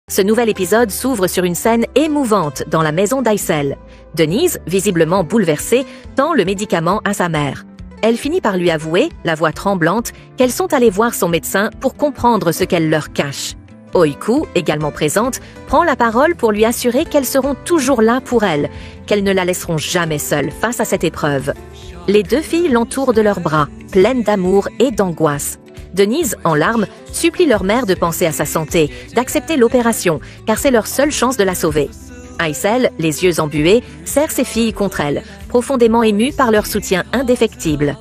Ce nouvel épisode s'ouvre sur une scène émouvante dans la maison d'Aysel. Denise, visiblement bouleversée, tend le médicament à sa mère. Elle finit par lui avouer, la voix tremblante, qu'elles sont allées voir son médecin pour comprendre ce qu'elle leur cache. Oiku, également présente, prend la parole pour lui assurer qu'elles seront toujours là pour elle, qu'elles ne la laisseront jamais seule face à cette épreuve. Les deux filles l'entourent de leurs bras, pleines d'amour et d'angoisse. Denise, en larmes, supplie leur mère de penser à sa santé, d'accepter l'opération, car c'est leur seule chance de la sauver. Aysel, les yeux embués, serre ses filles contre elle, profondément émue par leur soutien indéfectible.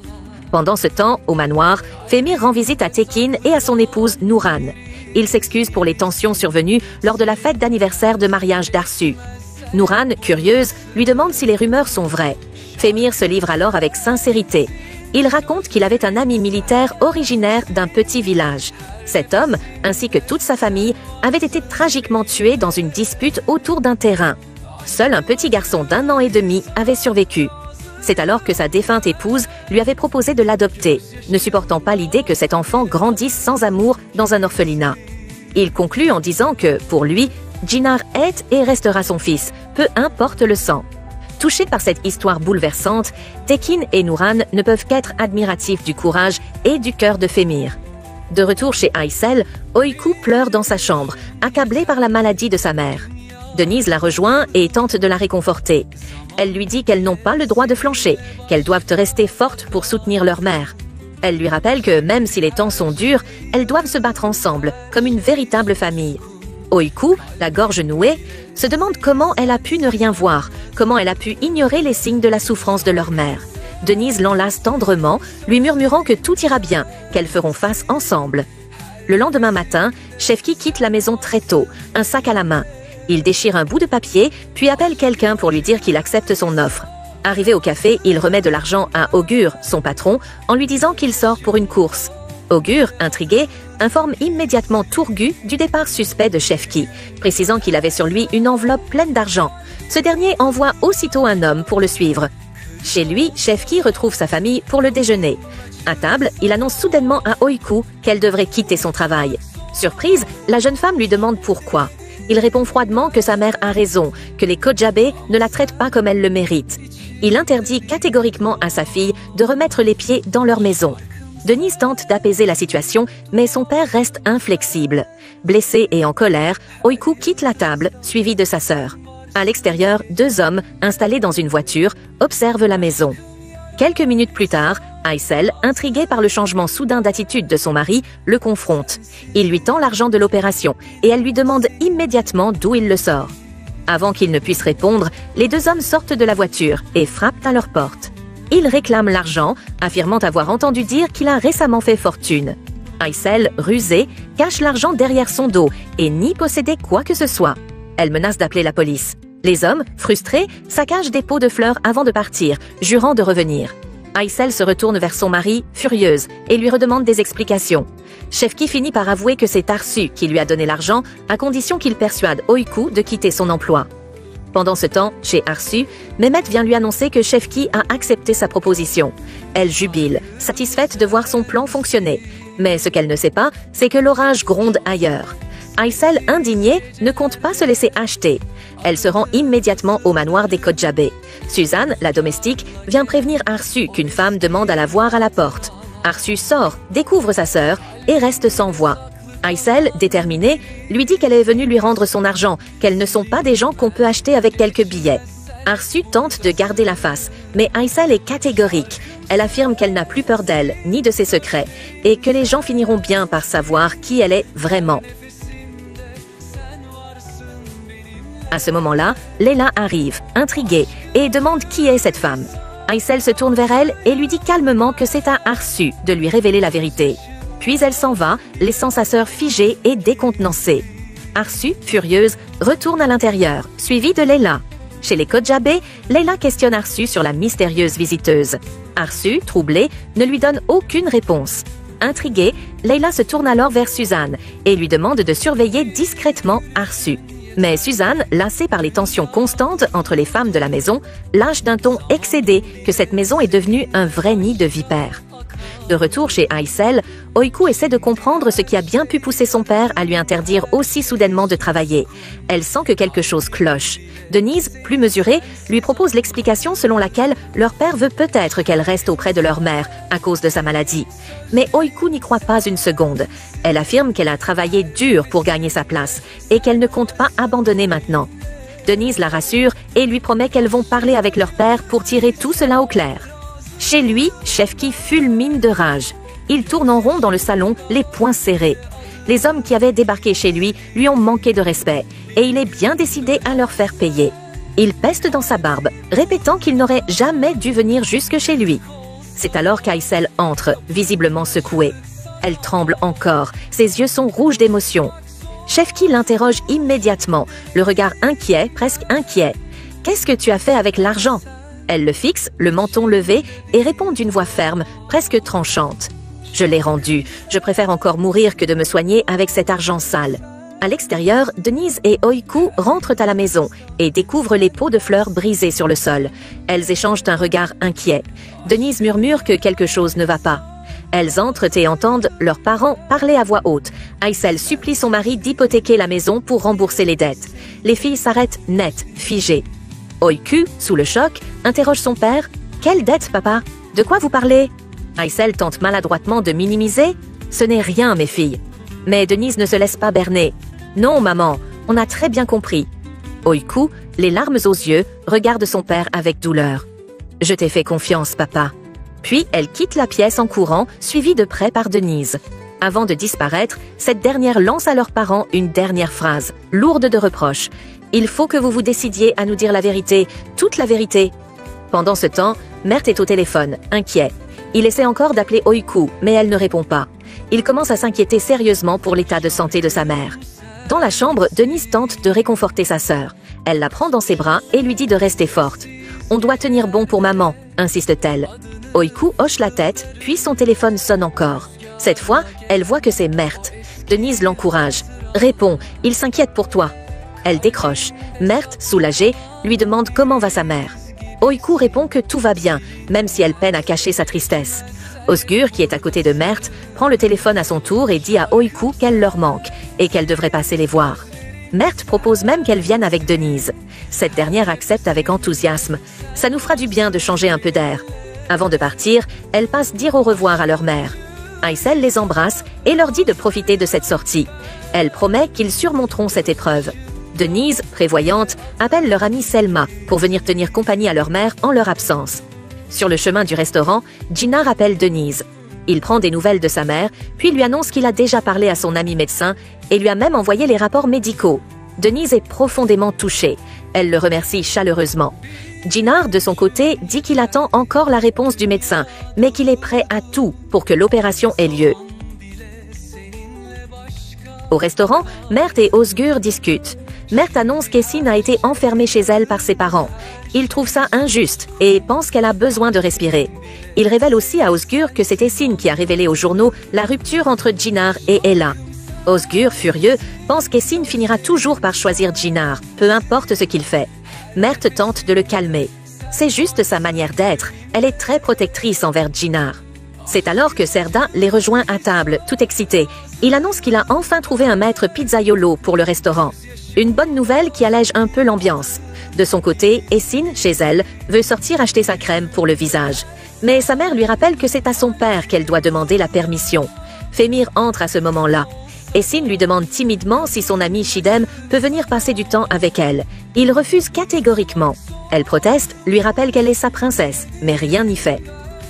Pendant ce temps, au manoir, Femir rend visite à Tekin et à son épouse Nouran. Il s'excuse pour les tensions survenues lors de la fête d'anniversaire de mariage d'Arsu. Nouran, curieuse, lui demande si les rumeurs sont vraies. Femir se livre alors avec sincérité. Il raconte qu'il avait un ami militaire originaire d'un petit village. Cet homme, ainsi que toute sa famille, avait été tragiquement tué dans une dispute autour d'un terrain. Seul un petit garçon d'1 an et demi avait survécu. C'est alors que sa défunte épouse lui avait proposé de l'adopter, ne supportant pas l'idée que cet enfant grandisse sans amour dans un orphelinat. Il conclut en disant que, pour lui, Jinar est et restera son fils, peu importe le sang. Touchés par cette histoire bouleversante, Tekin et Nouran ne peuvent qu'être admiratifs du courage et du cœur de Femir. De retour chez Aysel, Oiku pleure dans sa chambre, accablée par la maladie de sa mère. Denise la rejoint et tente de la réconforter. Elle lui dit qu'elles n'ont pas le droit de flancher, qu'elles doivent rester fortes pour soutenir leur mère. Elle lui rappelle que même si les temps sont durs, elles doivent se battre ensemble, comme une véritable famille. Oiku, la gorge nouée, se demande comment elle a pu ne rien voir, comment elle a pu ignorer les signes de la souffrance de leur mère. Denise l'enlace tendrement, lui murmurant que tout ira bien, qu'elles feront face ensemble. Le lendemain matin, Shefki quitte la maison très tôt, un sac à la main. Il déchire un bout de papier, puis appelle quelqu'un pour lui dire qu'il accepte son offre. Arrivé au café, il remet de l'argent à Augur, son patron, en lui disant qu'il sort pour une course. Augur, intrigué, informe immédiatement Turgu du départ suspect de Shefki, précisant qu'il avait sur lui une enveloppe pleine d'argent. Ce dernier envoie aussitôt un homme pour le suivre. Chez lui, Shefki retrouve sa famille pour le déjeuner. À table, il annonce soudainement à Oiku qu'elle devrait quitter son travail. Surprise, la jeune femme lui demande pourquoi. Il répond froidement que sa mère a raison, que les Kojabe ne la traitent pas comme elle le mérite. Il interdit catégoriquement à sa fille de remettre les pieds dans leur maison. Denise tente d'apaiser la situation, mais son père reste inflexible. Blessé et en colère, Oiku quitte la table, suivi de sa sœur. À l'extérieur, 2 hommes, installés dans une voiture, observent la maison. Quelques minutes plus tard, Aysel, intrigué par le changement soudain d'attitude de son mari, le confronte. Il lui tend l'argent de l'opération et elle lui demande immédiatement d'où il le sort. Avant qu'il ne puisse répondre, les 2 hommes sortent de la voiture et frappent à leur porte. Ils réclament l'argent, affirmant avoir entendu dire qu'il a récemment fait fortune. Aysel, rusée, cache l'argent derrière son dos et nie posséder quoi que ce soit. Elle menace d'appeler la police. Les hommes, frustrés, saccagent des pots de fleurs avant de partir, jurant de revenir. Aysel se retourne vers son mari, furieuse, et lui redemande des explications. Shefki finit par avouer que c'est Arsu qui lui a donné l'argent, à condition qu'il persuade Oiku de quitter son emploi. Pendant ce temps, chez Arsu, Mehmet vient lui annoncer que Shefki a accepté sa proposition. Elle jubile, satisfaite de voir son plan fonctionner. Mais ce qu'elle ne sait pas, c'est que l'orage gronde ailleurs. Aysel, indignée, ne compte pas se laisser acheter. Elle se rend immédiatement au manoir des Kojabe. Suzanne, la domestique, vient prévenir Arsu qu'une femme demande à la voir à la porte. Arsu sort, découvre sa sœur et reste sans voix. Aysel, déterminée, lui dit qu'elle est venue lui rendre son argent, qu'elles ne sont pas des gens qu'on peut acheter avec quelques billets. Arsu tente de garder la face, mais Aysel est catégorique. Elle affirme qu'elle n'a plus peur d'elle, ni de ses secrets, et que les gens finiront bien par savoir qui elle est vraiment. À ce moment-là, Leila arrive, intriguée, et demande qui est cette femme. Aysel se tourne vers elle et lui dit calmement que c'est à Arsu de lui révéler la vérité. Puis elle s'en va, laissant sa sœur figée et décontenancée. Arsu, furieuse, retourne à l'intérieur, suivie de Leila. Chez les Kojabe, Leila questionne Arsu sur la mystérieuse visiteuse. Arsu, troublée, ne lui donne aucune réponse. Intriguée, Leila se tourne alors vers Suzanne et lui demande de surveiller discrètement Arsu. Mais Suzanne, lassée par les tensions constantes entre les femmes de la maison, lâche d'un ton excédé que cette maison est devenue un vrai nid de vipères. De retour chez Aysel, Oiku essaie de comprendre ce qui a bien pu pousser son père à lui interdire aussi soudainement de travailler. Elle sent que quelque chose cloche. Denise, plus mesurée, lui propose l'explication selon laquelle leur père veut peut-être qu'elle reste auprès de leur mère à cause de sa maladie. Mais Oiku n'y croit pas une seconde. Elle affirme qu'elle a travaillé dur pour gagner sa place et qu'elle ne compte pas abandonner maintenant. Denise la rassure et lui promet qu'elles vont parler avec leur père pour tirer tout cela au clair. Chez lui, Shefki fulmine de rage. Il tourne en rond dans le salon, les poings serrés. Les hommes qui avaient débarqué chez lui ont manqué de respect, et il est bien décidé à leur faire payer. Il peste dans sa barbe, répétant qu'il n'aurait jamais dû venir jusque chez lui. C'est alors qu'Aysel entre, visiblement secouée. Elle tremble encore, ses yeux sont rouges d'émotion. Shefki l'interroge immédiatement, le regard inquiet, presque inquiet. « Qu'est-ce que tu as fait avec l'argent ?» Elle le fixe, le menton levé, et répond d'une voix ferme, presque tranchante. « Je l'ai rendu. Je préfère encore mourir que de me soigner avec cet argent sale. » À l'extérieur, Denise et Oiku rentrent à la maison et découvrent les pots de fleurs brisés sur le sol. Elles échangent un regard inquiet. Denise murmure que quelque chose ne va pas. Elles entrent et entendent leurs parents parler à voix haute. Aysel supplie son mari d'hypothéquer la maison pour rembourser les dettes. Les filles s'arrêtent net, figées. Oiku, sous le choc, interroge son père. « Quelle dette, papa? De quoi vous parlez ?» Aysel tente maladroitement de minimiser. « Ce n'est rien, mes filles. » Mais Denise ne se laisse pas berner. « Non, maman, on a très bien compris. » Oiku, les larmes aux yeux, regarde son père avec douleur. « Je t'ai fait confiance, papa. » Puis elle quitte la pièce en courant, suivie de près par Denise. Avant de disparaître, cette dernière lance à leurs parents une dernière phrase, lourde de reproches. « Il faut que vous vous décidiez à nous dire la vérité, toute la vérité. » Pendant ce temps, Mert est au téléphone, inquiet. Il essaie encore d'appeler Oiku, mais elle ne répond pas. Il commence à s'inquiéter sérieusement pour l'état de santé de sa mère. Dans la chambre, Denise tente de réconforter sa sœur. Elle la prend dans ses bras et lui dit de rester forte. « On doit tenir bon pour maman », insiste-t-elle. Oiku hoche la tête, puis son téléphone sonne encore. Cette fois, elle voit que c'est Mert. Denise l'encourage. « Réponds, il s'inquiète pour toi. » Elle décroche. Mert, soulagée, lui demande comment va sa mère. Oiku répond que tout va bien, même si elle peine à cacher sa tristesse. Osgur, qui est à côté de Mert, prend le téléphone à son tour et dit à Oiku qu'elle leur manque et qu'elle devrait passer les voir. Mert propose même qu'elle vienne avec Denise. Cette dernière accepte avec enthousiasme. Ça nous fera du bien de changer un peu d'air. Avant de partir, elle passe dire au revoir à leur mère. Aysel les embrasse et leur dit de profiter de cette sortie. Elle promet qu'ils surmonteront cette épreuve. Denise, prévoyante, appelle leur amie Selma pour venir tenir compagnie à leur mère en leur absence. Sur le chemin du restaurant, Gina rappelle Denise. Il prend des nouvelles de sa mère, puis lui annonce qu'il a déjà parlé à son ami médecin et lui a même envoyé les rapports médicaux. Denise est profondément touchée. Elle le remercie chaleureusement. Gina, de son côté, dit qu'il attend encore la réponse du médecin, mais qu'il est prêt à tout pour que l'opération ait lieu. Au restaurant, Mert et Osgur discutent. Mert annonce qu'Esin a été enfermée chez elle par ses parents. Il trouve ça injuste et pense qu'elle a besoin de respirer. Il révèle aussi à Osgur que c'est Esin qui a révélé aux journaux la rupture entre Gina et Ella. Osgur, furieux, pense qu'Esin finira toujours par choisir Gina, peu importe ce qu'il fait. Mert tente de le calmer. C'est juste sa manière d'être, elle est très protectrice envers Gina. C'est alors que Serda les rejoint à table, tout excité. Il annonce qu'il a enfin trouvé un maître pizzaiolo pour le restaurant. Une bonne nouvelle qui allège un peu l'ambiance. De son côté, Esin, chez elle, veut sortir acheter sa crème pour le visage. Mais sa mère lui rappelle que c'est à son père qu'elle doit demander la permission. Fémir entre à ce moment-là. Esin lui demande timidement si son ami Shidem peut venir passer du temps avec elle. Il refuse catégoriquement. Elle proteste, lui rappelle qu'elle est sa princesse, mais rien n'y fait.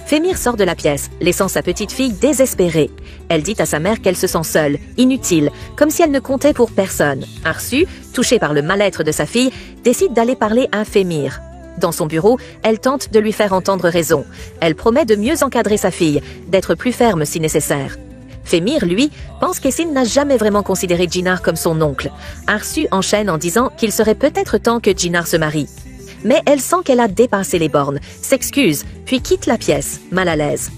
Fémir sort de la pièce, laissant sa petite fille désespérée. Elle dit à sa mère qu'elle se sent seule, inutile, comme si elle ne comptait pour personne. Arsu, touchée par le mal-être de sa fille, décide d'aller parler à Fémir. Dans son bureau, elle tente de lui faire entendre raison. Elle promet de mieux encadrer sa fille, d'être plus ferme si nécessaire. Fémir, lui, pense qu'Esin n'a jamais vraiment considéré Gina comme son oncle. Arsu enchaîne en disant qu'il serait peut-être temps que Gina se marie. Mais elle sent qu'elle a dépassé les bornes, s'excuse, puis quitte la pièce, mal à l'aise.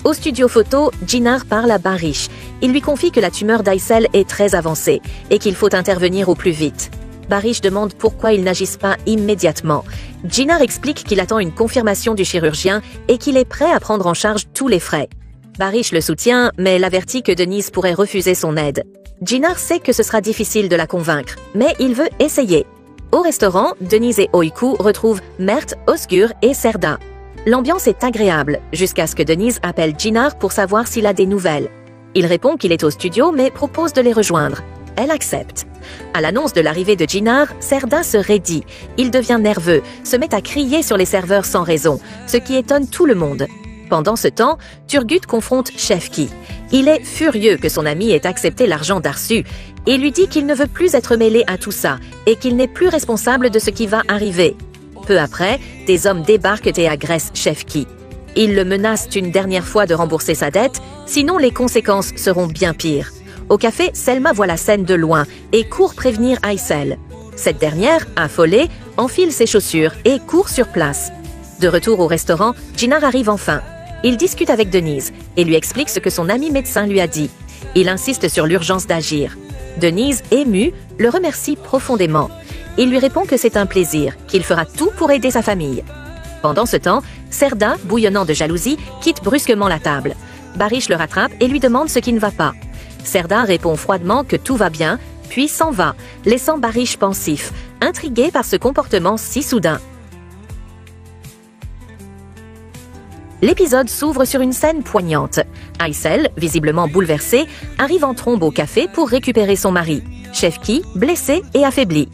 Au studio photo, Gina parle à Barish. Il lui confie que la tumeur d'Aysel est très avancée et qu'il faut intervenir au plus vite. Barish demande pourquoi ils n'agissent pas immédiatement. Gina explique qu'il attend une confirmation du chirurgien et qu'il est prêt à prendre en charge tous les frais. Barish le soutient, mais l'avertit que Denise pourrait refuser son aide. Çınar sait que ce sera difficile de la convaincre, mais il veut essayer. Au restaurant, Denise et Öykü retrouvent Mert, Özgür et Serda. L'ambiance est agréable, jusqu'à ce que Denise appelle Çınar pour savoir s'il a des nouvelles. Il répond qu'il est au studio, mais propose de les rejoindre. Elle accepte. À l'annonce de l'arrivée de Çınar, Serda se raidit. Il devient nerveux, se met à crier sur les serveurs sans raison, ce qui étonne tout le monde. Pendant ce temps, Turgut confronte Şefki. Il est furieux que son ami ait accepté l'argent d'Arsu et lui dit qu'il ne veut plus être mêlé à tout ça et qu'il n'est plus responsable de ce qui va arriver. Peu après, des hommes débarquent et agressent Şefki. Ils le menacent une dernière fois de rembourser sa dette, sinon les conséquences seront bien pires. Au café, Selma voit la scène de loin et court prévenir Aysel. Cette dernière, affolée, enfile ses chaussures et court sur place. De retour au restaurant, Çınar arrive enfin. Il discute avec Denise et lui explique ce que son ami médecin lui a dit. Il insiste sur l'urgence d'agir. Denise, émue, le remercie profondément. Il lui répond que c'est un plaisir, qu'il fera tout pour aider sa famille. Pendant ce temps, Serda, bouillonnant de jalousie, quitte brusquement la table. Barish le rattrape et lui demande ce qui ne va pas. Serda répond froidement que tout va bien, puis s'en va, laissant Barish pensif, intrigué par ce comportement si soudain. L'épisode s'ouvre sur une scène poignante. Aysel, visiblement bouleversée, arrive en trombe au café pour récupérer son mari. Şefki, blessé et affaibli.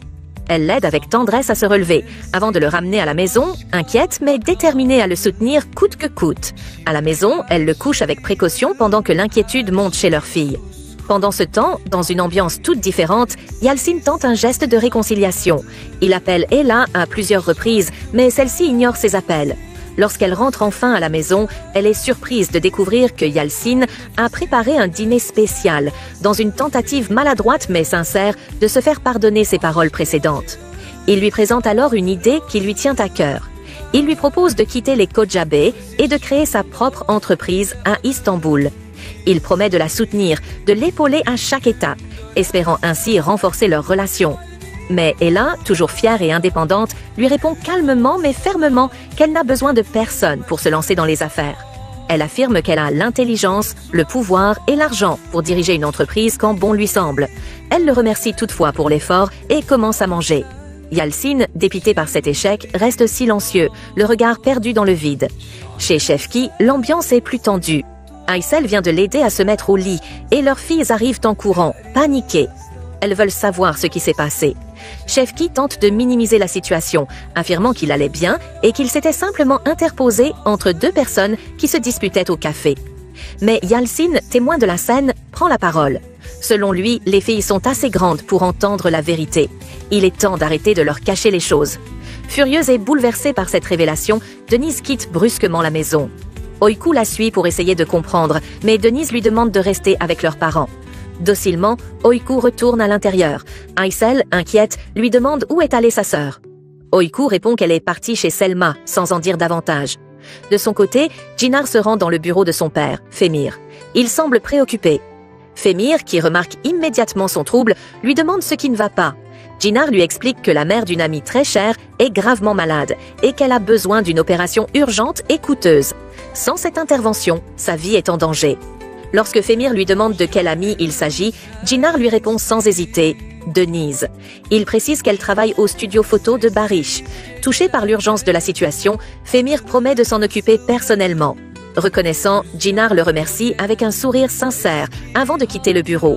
Elle l'aide avec tendresse à se relever, avant de le ramener à la maison, inquiète mais déterminée à le soutenir coûte que coûte. À la maison, elle le couche avec précaution pendant que l'inquiétude monte chez leur fille. Pendant ce temps, dans une ambiance toute différente, Yalçın tente un geste de réconciliation. Il appelle Ela à plusieurs reprises, mais celle-ci ignore ses appels. Lorsqu'elle rentre enfin à la maison, elle est surprise de découvrir que Yalçın a préparé un dîner spécial, dans une tentative maladroite mais sincère de se faire pardonner ses paroles précédentes. Il lui présente alors une idée qui lui tient à cœur. Il lui propose de quitter les Kocabé et de créer sa propre entreprise à Istanbul. Il promet de la soutenir, de l'épauler à chaque étape, espérant ainsi renforcer leur relation. Mais Ela, toujours fière et indépendante, lui répond calmement mais fermement qu'elle n'a besoin de personne pour se lancer dans les affaires. Elle affirme qu'elle a l'intelligence, le pouvoir et l'argent pour diriger une entreprise quand bon lui semble. Elle le remercie toutefois pour l'effort et commence à manger. Yalçın, dépité par cet échec, reste silencieux, le regard perdu dans le vide. Chez Şefki, l'ambiance est plus tendue. Aysel vient de l'aider à se mettre au lit et leurs filles arrivent en courant, paniquées. Elles veulent savoir ce qui s'est passé. Şefki tente de minimiser la situation, affirmant qu'il allait bien et qu'il s'était simplement interposé entre deux personnes qui se disputaient au café. Mais Yalçın, témoin de la scène, prend la parole. Selon lui, les filles sont assez grandes pour entendre la vérité. Il est temps d'arrêter de leur cacher les choses. Furieuse et bouleversée par cette révélation, Denise quitte brusquement la maison. Öykü la suit pour essayer de comprendre, mais Denise lui demande de rester avec leurs parents. Docilement, Öykü retourne à l'intérieur. Aysel, inquiète, lui demande où est allée sa sœur. Öykü répond qu'elle est partie chez Selma, sans en dire davantage. De son côté, Çınar se rend dans le bureau de son père, Femir. Il semble préoccupé. Femir, qui remarque immédiatement son trouble, lui demande ce qui ne va pas. Çınar lui explique que la mère d'une amie très chère est gravement malade et qu'elle a besoin d'une opération urgente et coûteuse. Sans cette intervention, sa vie est en danger. Lorsque Femir lui demande de quelle amie il s'agit, Çınar lui répond sans hésiter « Denise ». Il précise qu'elle travaille au studio photo de Barish. Touché par l'urgence de la situation, Femir promet de s'en occuper personnellement. Reconnaissant, Çınar le remercie avec un sourire sincère avant de quitter le bureau.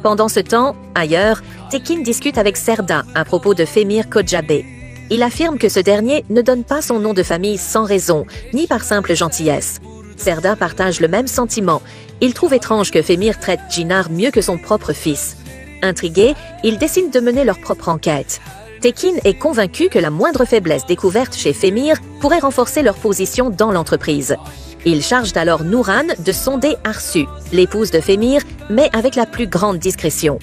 Pendant ce temps, ailleurs, Tekin discute avec Serda à propos de Femir Kocabé. Il affirme que ce dernier ne donne pas son nom de famille sans raison, ni par simple gentillesse. Serda partage le même sentiment. Il trouve étrange que Femir traite Çınar mieux que son propre fils. Intrigués, ils décident de mener leur propre enquête. Tekin est convaincu que la moindre faiblesse découverte chez Femir pourrait renforcer leur position dans l'entreprise. Il charge alors Nuran de sonder Arsu, l'épouse de Femir, mais avec la plus grande discrétion.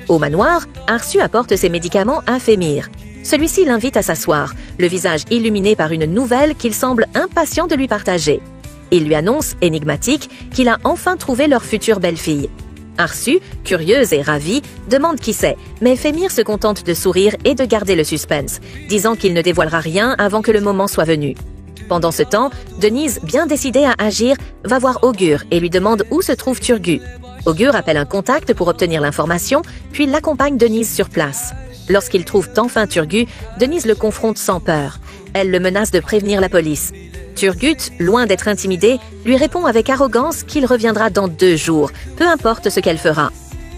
Au manoir, Arsu apporte ses médicaments à Femir. Celui-ci l'invite à s'asseoir, le visage illuminé par une nouvelle qu'il semble impatient de lui partager. Il lui annonce, énigmatique, qu'il a enfin trouvé leur future belle-fille. Arsu, curieuse et ravie, demande qui c'est, mais Femir se contente de sourire et de garder le suspense, disant qu'il ne dévoilera rien avant que le moment soit venu. Pendant ce temps, Denise, bien décidée à agir, va voir Augure et lui demande où se trouve Turgut. Augure appelle un contact pour obtenir l'information, puis l'accompagne Denise sur place. Lorsqu'il trouve enfin Turgut, Denise le confronte sans peur. Elle le menace de prévenir la police. Turgut, loin d'être intimidé, lui répond avec arrogance qu'il reviendra dans 2 jours, peu importe ce qu'elle fera.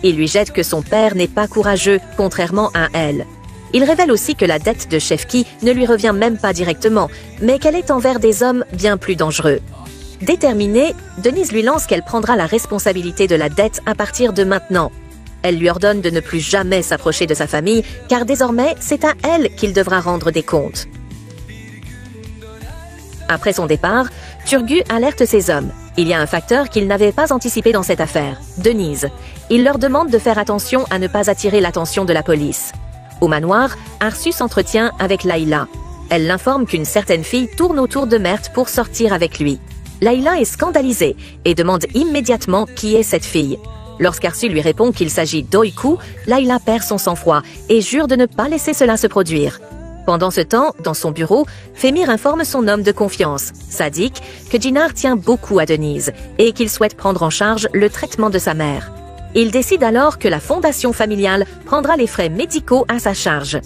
Il lui jette que son père n'est pas courageux, contrairement à elle. Il révèle aussi que la dette de Shefki ne lui revient même pas directement, mais qu'elle est envers des hommes bien plus dangereux. Déterminée, Denise lui lance qu'elle prendra la responsabilité de la dette à partir de maintenant. Elle lui ordonne de ne plus jamais s'approcher de sa famille, car désormais, c'est à elle qu'il devra rendre des comptes. Après son départ, Turgut alerte ses hommes. Il y a un facteur qu'ils n'avaient pas anticipé dans cette affaire, Denise. Il leur demande de faire attention à ne pas attirer l'attention de la police. Au manoir, Arsu s'entretient avec Layla. Elle l'informe qu'une certaine fille tourne autour de Mert pour sortir avec lui. Layla est scandalisée et demande immédiatement qui est cette fille. Lorsqu'Arsu lui répond qu'il s'agit d'Oiku, Layla perd son sang-froid et jure de ne pas laisser cela se produire. Pendant ce temps, dans son bureau, Femir informe son homme de confiance, Sadik, que Djinar tient beaucoup à Denise et qu'il souhaite prendre en charge le traitement de sa mère. Il décide alors que la fondation familiale prendra les frais médicaux à sa charge.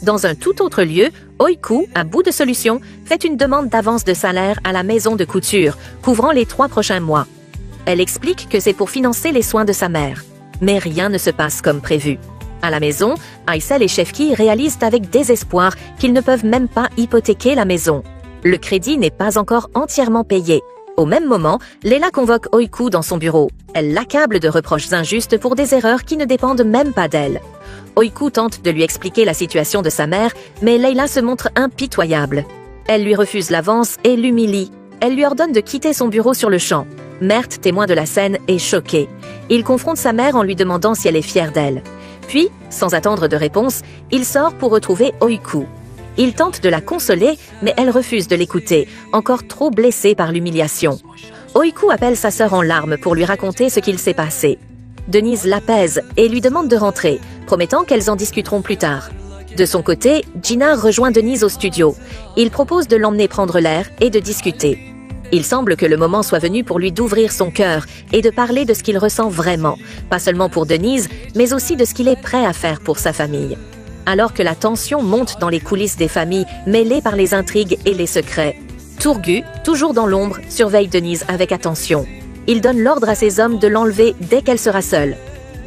Dans un tout autre lieu, Oiku, à bout de solution, fait une demande d'avance de salaire à la maison de couture, couvrant les 3 prochains mois. Elle explique que c'est pour financer les soins de sa mère. Mais rien ne se passe comme prévu. À la maison, Aysel et Shefki réalisent avec désespoir qu'ils ne peuvent même pas hypothéquer la maison. Le crédit n'est pas encore entièrement payé. Au même moment, Leila convoque Oiku dans son bureau. Elle l'accable de reproches injustes pour des erreurs qui ne dépendent même pas d'elle. Oiku tente de lui expliquer la situation de sa mère, mais Leila se montre impitoyable. Elle lui refuse l'avance et l'humilie. Elle lui ordonne de quitter son bureau sur le champ. Mert, témoin de la scène, est choqué. Il confronte sa mère en lui demandant si elle est fière d'elle. Puis, sans attendre de réponse, il sort pour retrouver Oiku. Il tente de la consoler, mais elle refuse de l'écouter, encore trop blessée par l'humiliation. Oiku appelle sa sœur en larmes pour lui raconter ce qu'il s'est passé. Denise l'apaise et lui demande de rentrer, promettant qu'elles en discuteront plus tard. De son côté, Djinar rejoint Denise au studio. Il propose de l'emmener prendre l'air et de discuter. Il semble que le moment soit venu pour lui d'ouvrir son cœur et de parler de ce qu'il ressent vraiment, pas seulement pour Denise, mais aussi de ce qu'il est prêt à faire pour sa famille. Alors que la tension monte dans les coulisses des familles, mêlées par les intrigues et les secrets, Turgut, toujours dans l'ombre, surveille Denise avec attention. Il donne l'ordre à ses hommes de l'enlever dès qu'elle sera seule.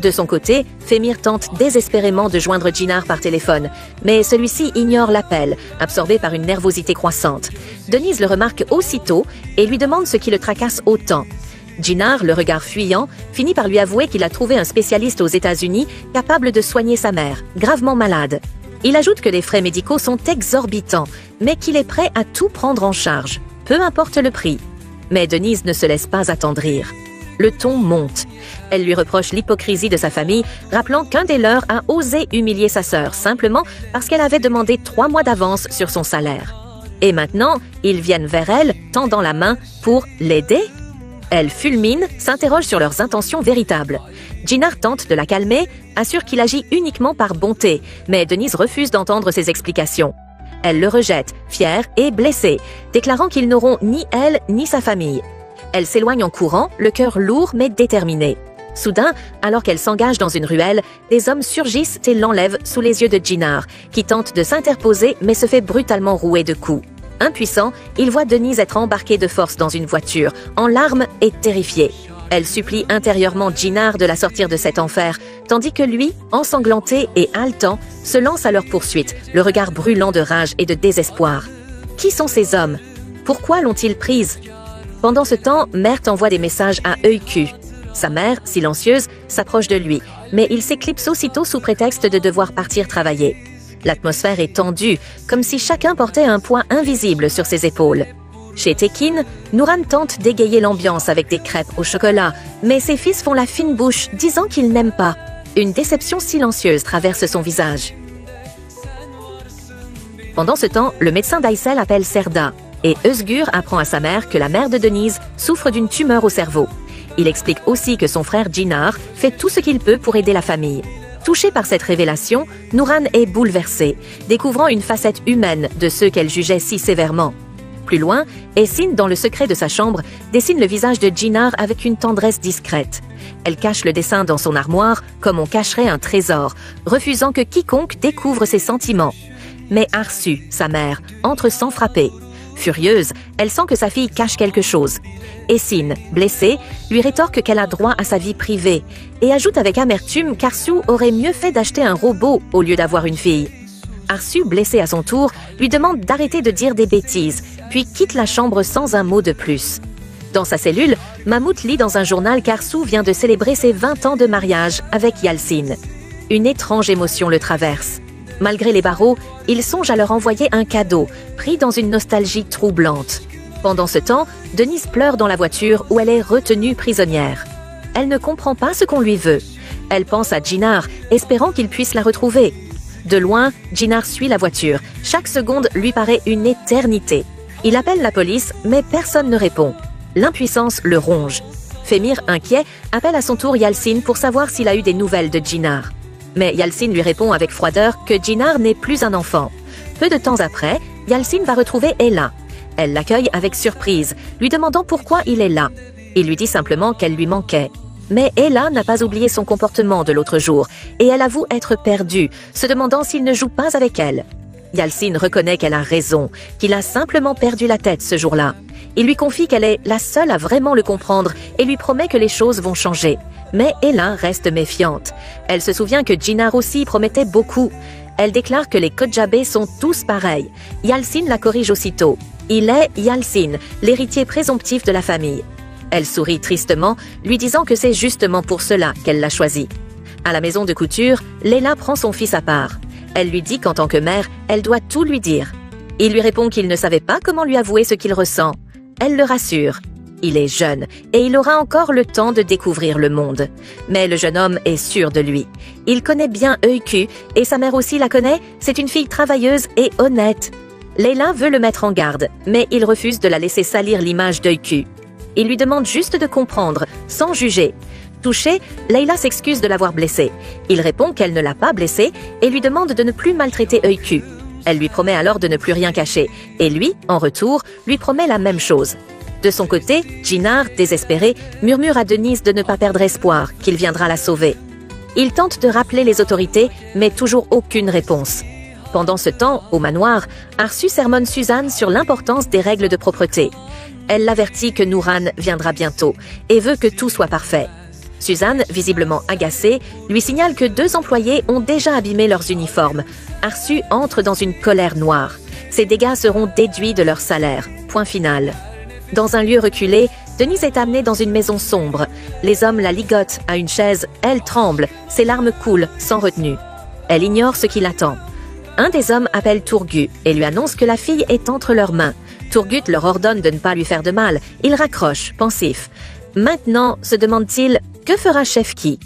De son côté, Femir tente désespérément de joindre Djinar par téléphone, mais celui-ci ignore l'appel, absorbé par une nervosité croissante. Denise le remarque aussitôt et lui demande ce qui le tracasse autant. Djinar, le regard fuyant, finit par lui avouer qu'il a trouvé un spécialiste aux États-Unis capable de soigner sa mère, gravement malade. Il ajoute que les frais médicaux sont exorbitants, mais qu'il est prêt à tout prendre en charge, peu importe le prix. Mais Denise ne se laisse pas attendrir. Le ton monte. Elle lui reproche l'hypocrisie de sa famille, rappelant qu'un des leurs a osé humilier sa sœur, simplement parce qu'elle avait demandé 3 mois d'avance sur son salaire. Et maintenant, ils viennent vers elle, tendant la main, pour l'aider. Elle fulmine, s'interroge sur leurs intentions véritables. Djinar tente de la calmer, assure qu'il agit uniquement par bonté, mais Denise refuse d'entendre ses explications. Elle le rejette, fière et blessée, déclarant qu'ils n'auront ni elle ni sa famille. Elle s'éloigne en courant, le cœur lourd mais déterminé. Soudain, alors qu'elle s'engage dans une ruelle, des hommes surgissent et l'enlèvent sous les yeux de Djinar, qui tente de s'interposer mais se fait brutalement rouer de coups. Impuissant, il voit Denise être embarquée de force dans une voiture, en larmes et terrifiée. Elle supplie intérieurement Djinar de la sortir de cet enfer, tandis que lui, ensanglanté et haletant, se lance à leur poursuite, le regard brûlant de rage et de désespoir. Qui sont ces hommes? Pourquoi l'ont-ils prise? Pendant ce temps, Mert envoie des messages à Oiku. Sa mère, silencieuse, s'approche de lui, mais il s'éclipse aussitôt sous prétexte de devoir partir travailler. L'atmosphère est tendue, comme si chacun portait un poids invisible sur ses épaules. Chez Tekin, Nouran tente d'égayer l'ambiance avec des crêpes au chocolat, mais ses fils font la fine bouche, disant qu'ils n'aiment pas. Une déception silencieuse traverse son visage. Pendant ce temps, le médecin d'Aysel appelle Serda, et Özgur apprend à sa mère que la mère de Denise souffre d'une tumeur au cerveau. Il explique aussi que son frère Djinar fait tout ce qu'il peut pour aider la famille. Touché par cette révélation, Nouran est bouleversée, découvrant une facette humaine de ceux qu'elle jugeait si sévèrement. Plus loin, Esin, dans le secret de sa chambre, dessine le visage de Jinnar avec une tendresse discrète. Elle cache le dessin dans son armoire, comme on cacherait un trésor, refusant que quiconque découvre ses sentiments. Mais Arsu, sa mère, entre sans frapper. Furieuse, elle sent que sa fille cache quelque chose. Esin, blessée, lui rétorque qu'elle a droit à sa vie privée et ajoute avec amertume qu'Arsu aurait mieux fait d'acheter un robot au lieu d'avoir une fille. Arsu, blessé à son tour, lui demande d'arrêter de dire des bêtises, puis quitte la chambre sans un mot de plus. Dans sa cellule, Mahmoud lit dans un journal qu'Arsu vient de célébrer ses 20 ans de mariage avec Yalcin. Une étrange émotion le traverse. Malgré les barreaux, il songe à leur envoyer un cadeau, pris dans une nostalgie troublante. Pendant ce temps, Denise pleure dans la voiture où elle est retenue prisonnière. Elle ne comprend pas ce qu'on lui veut. Elle pense à Jinnar, espérant qu'il puisse la retrouver. De loin, Jinnar suit la voiture. Chaque seconde lui paraît une éternité. Il appelle la police, mais personne ne répond. L'impuissance le ronge. Femir, inquiet, appelle à son tour Yalcin pour savoir s'il a eu des nouvelles de Jinnar. Mais Yalcin lui répond avec froideur que Jinnar n'est plus un enfant. Peu de temps après, Yalcin va retrouver Ella. Elle l'accueille avec surprise, lui demandant pourquoi il est là. Il lui dit simplement qu'elle lui manquait. Mais Ella n'a pas oublié son comportement de l'autre jour, et elle avoue être perdue, se demandant s'il ne joue pas avec elle. Yalcin reconnaît qu'elle a raison, qu'il a simplement perdu la tête ce jour-là. Il lui confie qu'elle est la seule à vraiment le comprendre et lui promet que les choses vont changer. Mais Ella reste méfiante. Elle se souvient que Jinnar aussi promettait beaucoup. Elle déclare que les Kodjabés sont tous pareils. Yalcin la corrige aussitôt. Il est Yalcin, l'héritier présomptif de la famille. Elle sourit tristement, lui disant que c'est justement pour cela qu'elle l'a choisi. À la maison de couture, Leila prend son fils à part. Elle lui dit qu'en tant que mère, elle doit tout lui dire. Il lui répond qu'il ne savait pas comment lui avouer ce qu'il ressent. Elle le rassure. Il est jeune et il aura encore le temps de découvrir le monde. Mais le jeune homme est sûr de lui. Il connaît bien Öykü et sa mère aussi la connaît, c'est une fille travailleuse et honnête. Leila veut le mettre en garde, mais il refuse de la laisser salir l'image d'Öykü. Il lui demande juste de comprendre, sans juger. Touchée, Leila s'excuse de l'avoir blessée. Il répond qu'elle ne l'a pas blessée et lui demande de ne plus maltraiter Öykü. Elle lui promet alors de ne plus rien cacher, et lui, en retour, lui promet la même chose. De son côté, Jinnar, désespéré, murmure à Denise de ne pas perdre espoir, qu'il viendra la sauver. Il tente de rappeler les autorités, mais toujours aucune réponse. Pendant ce temps, au manoir, Arsu sermonne Suzanne sur l'importance des règles de propreté. Elle l'avertit que Nouran viendra bientôt, et veut que tout soit parfait. Suzanne, visiblement agacée, lui signale que 2 employés ont déjà abîmé leurs uniformes. Arsu entre dans une colère noire. Ces dégâts seront déduits de leur salaire. Point final. Dans un lieu reculé, Denise est amenée dans une maison sombre. Les hommes la ligotent à une chaise, elle tremble, ses larmes coulent sans retenue. Elle ignore ce qui l'attend. Un des hommes appelle Turgut et lui annonce que la fille est entre leurs mains. Turgut leur ordonne de ne pas lui faire de mal. Il raccroche, pensif. Maintenant, se demande-t-il, que fera Shefki ?